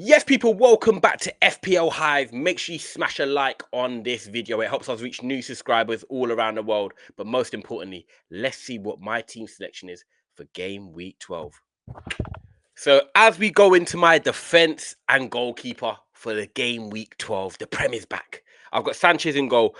Yes, people, welcome back to FPL Hive. Make sure you smash a like on this video. It helps us reach new subscribers all around the world. But most importantly, let's see what my team selection is for game week 12. So as we go into my defense and goalkeeper for the game week 12, the Prem is back. I've got Sanchez in goal.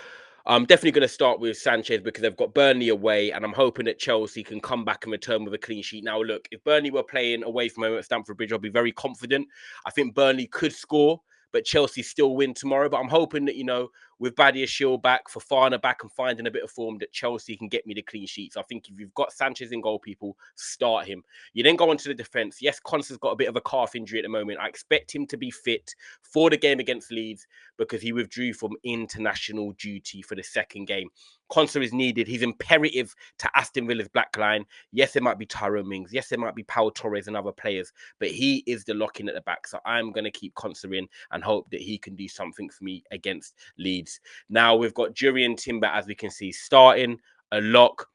I'm definitely going to start with Sanchez because they've got Burnley away, and I'm hoping that Chelsea can come back and return with a clean sheet. Now, look, if Burnley were playing away from home at Stamford Bridge, I'll be very confident. I think Burnley could score, but Chelsea still win tomorrow. But I'm hoping that, with Badia Shield back, Fofana back and finding a bit of form, that Chelsea can get me the clean sheets. I think if you've got Sanchez in goal, people, start him. You then go on to the defence. Yes, Constance got a bit of a calf injury at the moment. I expect him to be fit for the game against Leeds because he withdrew from international duty for the second game. Constance is needed. He's imperative to Aston Villa's black line. Yes, there might be Tyrone Mings. Yes, there might be Pau Torres and other players, but he is the lock-in at the back. So I'm going to keep Constance in and hope that he can do something for me against Leeds. Now we've got Jurriën Timber, as we can see, starting a lock.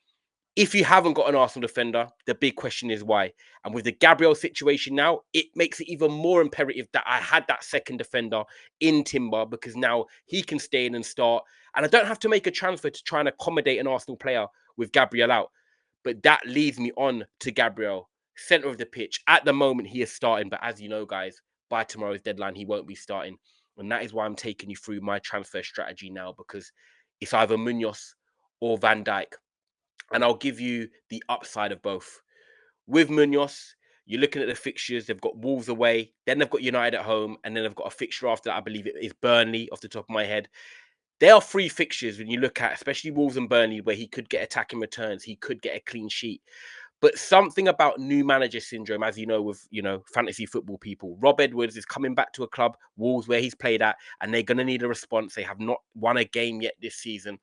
If you haven't got an Arsenal defender, the big question is why. And with the Gabriel situation now, it makes it even more imperative that I had that second defender in Timber because now he can stay in and start. And I don't have to make a transfer to try and accommodate an Arsenal player with Gabriel out. But that leads me on to Gabriel, centre of the pitch. At the moment, he is starting. But as you know, guys, by tomorrow's deadline, he won't be starting. And that is why I'm taking you through my transfer strategy now, because it's either Munoz or Van Dijk. And I'll give you the upside of both. With Munoz, you're looking at the fixtures. They've got Wolves away, then they've got United at home, and then they've got a fixture after that. I believe it is Burnley off the top of my head. There are three fixtures when you look at, especially Wolves and Burnley, where he could get attacking returns. He could get a clean sheet. But something about new manager syndrome, as you know, with, fantasy football people, Rob Edwards is coming back to a club, Wolves, where he's played at, and they're going to need a response. They have not won a game yet this season.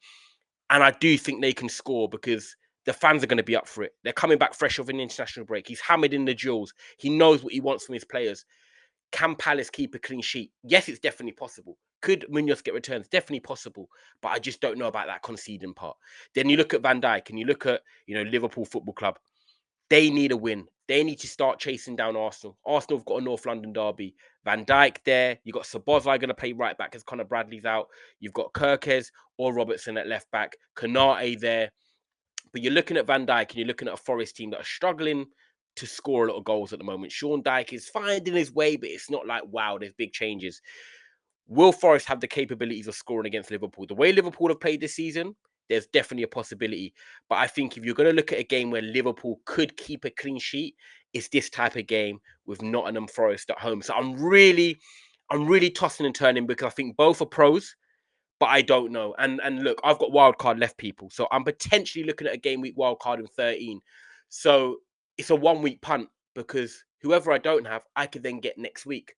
And I do think they can score because the fans are going to be up for it. They're coming back fresh off an international break. He's hammered in the duels. He knows what he wants from his players. Can Palace keep a clean sheet? Yes, it's definitely possible. Could Munoz get returns? Definitely possible. But I just don't know about that conceding part. Then you look at Van Dijk and you look at, Liverpool Football Club. They need a win. They need to start chasing down Arsenal. Arsenal have got a North London derby. Van Dijk there. You've got Szoboszlai going to play right back as Conor Bradley's out. You've got Kirkes or Robertson at left back. Konate there. But you're looking at Van Dijk and you're looking at a Forest team that are struggling to score a lot of goals at the moment. Sean Dyche is finding his way, but it's not like, wow, there's big changes. Will Forest have the capabilities of scoring against Liverpool? The way Liverpool have played this season, there's definitely a possibility. But I think if you're going to look at a game where Liverpool could keep a clean sheet, it's this type of game with Nottingham Forest at home. So I'm really tossing and turning because I think both are pros, but I don't know. And look, I've got wildcard left, people. So I'm potentially looking at a game week wildcard in 13. So it's a 1 week punt because whoever I don't have, I could then get next week.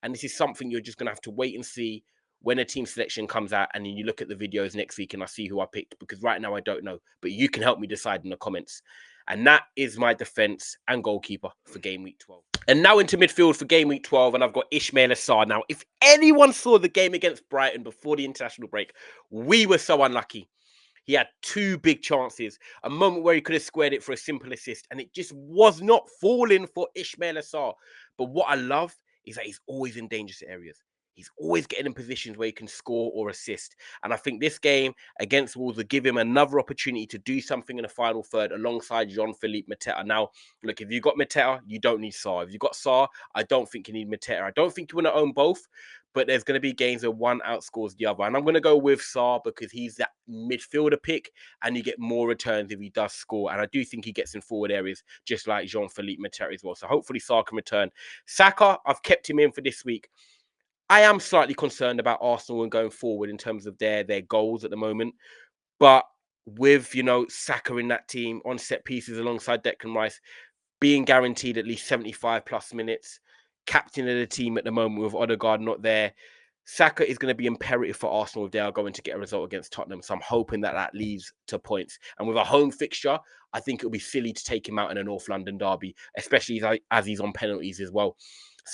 And this is something you're just going to have to wait and see when a team selection comes out. And then you look at the videos next week and I see who I picked, because right now I don't know. But you can help me decide in the comments. And that is my defense and goalkeeper for game week 12. And now into midfield for game week 12, and I've got Ismaila Sarr. Now, if anyone saw the game against Brighton before the international break, we were so unlucky. He had two big chances, a moment where he could have squared it for a simple assist, and it just was not falling for Ismaila Sarr. But what I love is that he's always in dangerous areas. He's always getting in positions where he can score or assist. And I think this game against Wolves will give him another opportunity to do something in the final third alongside Jean-Philippe Mateta. Now, look, if you've got Mateta, you don't need Sarr. If you've got Sarr, I don't think you need Mateta. I don't think you want to own both, but there's going to be games where one outscores the other. And I'm going to go with Sarr because he's that midfielder pick and you get more returns if he does score. And I do think he gets in forward areas, just like Jean-Philippe Mateta as well. So hopefully Sarr can return. Saka, I've kept him in for this week. I am slightly concerned about Arsenal and going forward in terms of their goals at the moment. But with, Saka in that team on set pieces alongside Declan Rice, being guaranteed at least 75 plus minutes, captain of the team at the moment with Odegaard not there, Saka is going to be imperative for Arsenal if they are going to get a result against Tottenham. So I'm hoping that leads to points. And with a home fixture, I think it'll be silly to take him out in a North London derby, especially as he's on penalties as well.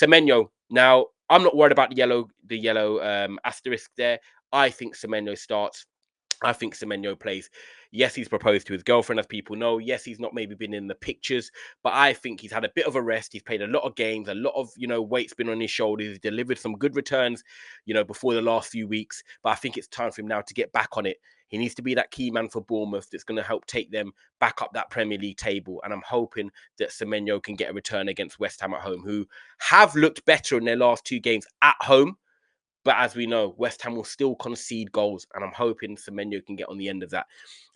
Semenyo, now I'm not worried about the yellow asterisk there. I think Semenyo starts. I think Semenyo plays. Yes, he's proposed to his girlfriend, as people know. Yes, he's not maybe been in the pictures, but I think he's had a bit of a rest. He's played a lot of games, a lot of, weight's been on his shoulders. He's delivered some good returns, before the last few weeks. But I think it's time for him now to get back on it. He needs to be that key man for Bournemouth that's going to help take them back up that Premier League table. And I'm hoping that Semenyo can get a return against West Ham at home, who have looked better in their last two games at home. But as we know, West Ham will still concede goals, and I'm hoping Semenyo can get on the end of that.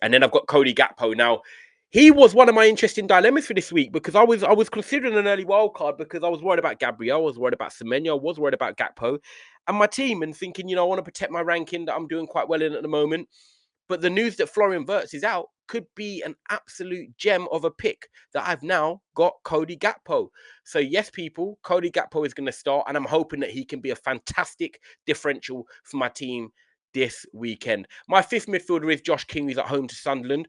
And then I've got Cody Gakpo. Now, he was one of my interesting dilemmas for this week because I was considering an early wild card because I was worried about Gabriel, I was worried about Semenyo, I was worried about Gakpo and my team, and thinking, I want to protect my ranking that I'm doing quite well in at the moment. But the news that Florian Wirtz is out could be an absolute gem of a pick that I've now got Cody Gakpo. So yes, people, Cody Gakpo is going to start, and I'm hoping that he can be a fantastic differential for my team this weekend. My fifth midfielder is Josh King, who's at home to Sunderland.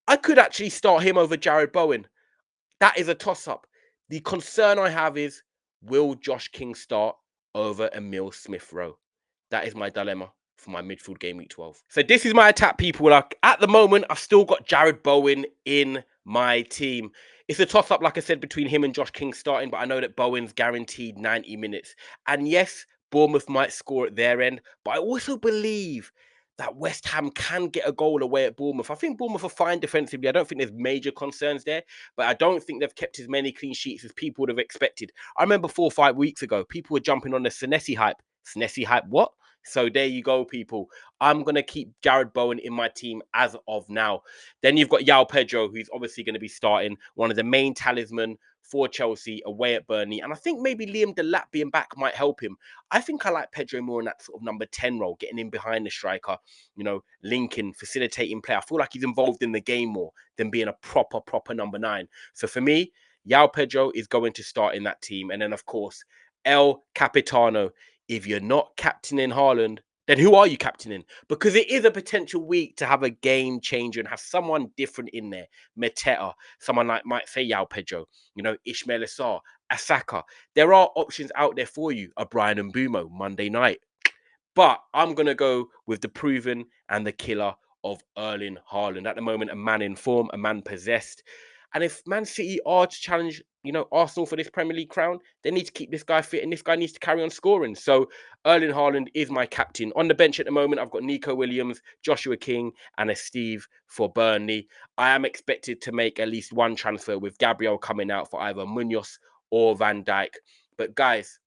I could actually start him over Jared Bowen. That is a toss-up. The concern I have is, will Josh King start over Emil Smith-Rowe? That is my dilemma for my midfield game week 12. So this is my attack, people. Like, at the moment, I've still got Jared Bowen in my team. It's a toss-up, like I said, between him and Josh King starting, but I know that Bowen's guaranteed 90 minutes. And yes, Bournemouth might score at their end, but I also believe that West Ham can get a goal away at Bournemouth. I think Bournemouth are fine defensively. I don't think there's major concerns there, but I don't think they've kept as many clean sheets as people would have expected. I remember 4 or 5 weeks ago, people were jumping on the Senesi hype. Senesi hype, what? So there you go, people. I'm going to keep Jared Bowen in my team as of now. Then you've got João Pedro, who's obviously going to be starting, one of the main talisman for Chelsea away at Burnley. And I think maybe Liam Delap being back might help him. I think I like Pedro more in that sort of number 10 role, getting in behind the striker, linking, facilitating play. I feel like he's involved in the game more than being a proper number 9. So for me, João Pedro is going to start in that team. And then, of course, El Capitano. If you're not captaining Haaland, then who are you captaining? Because it is a potential week to have a game changer and have someone different in there. Mateta, someone like might say João Pedro, Ismail Assar, Saka. There are options out there for you. A Brian Mbumo Monday night. But I'm going to go with the proven and the killer of Erling Haaland. At the moment, a man in form, a man possessed. And if Man City are to challenge, Arsenal for this Premier League crown, they need to keep this guy fit and this guy needs to carry on scoring. So Erling Haaland is my captain. On the bench at the moment, I've got Nico Williams, Joshua King, and a Steve for Burnley. I am expected to make at least one transfer with Gabriel coming out for either Munoz or Van Dijk. But guys,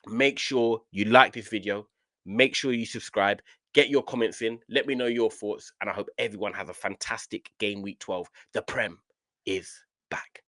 make sure you like this video. Make sure you subscribe. Get your comments in. Let me know your thoughts. And I hope everyone has a fantastic game week 12. The Prem is back.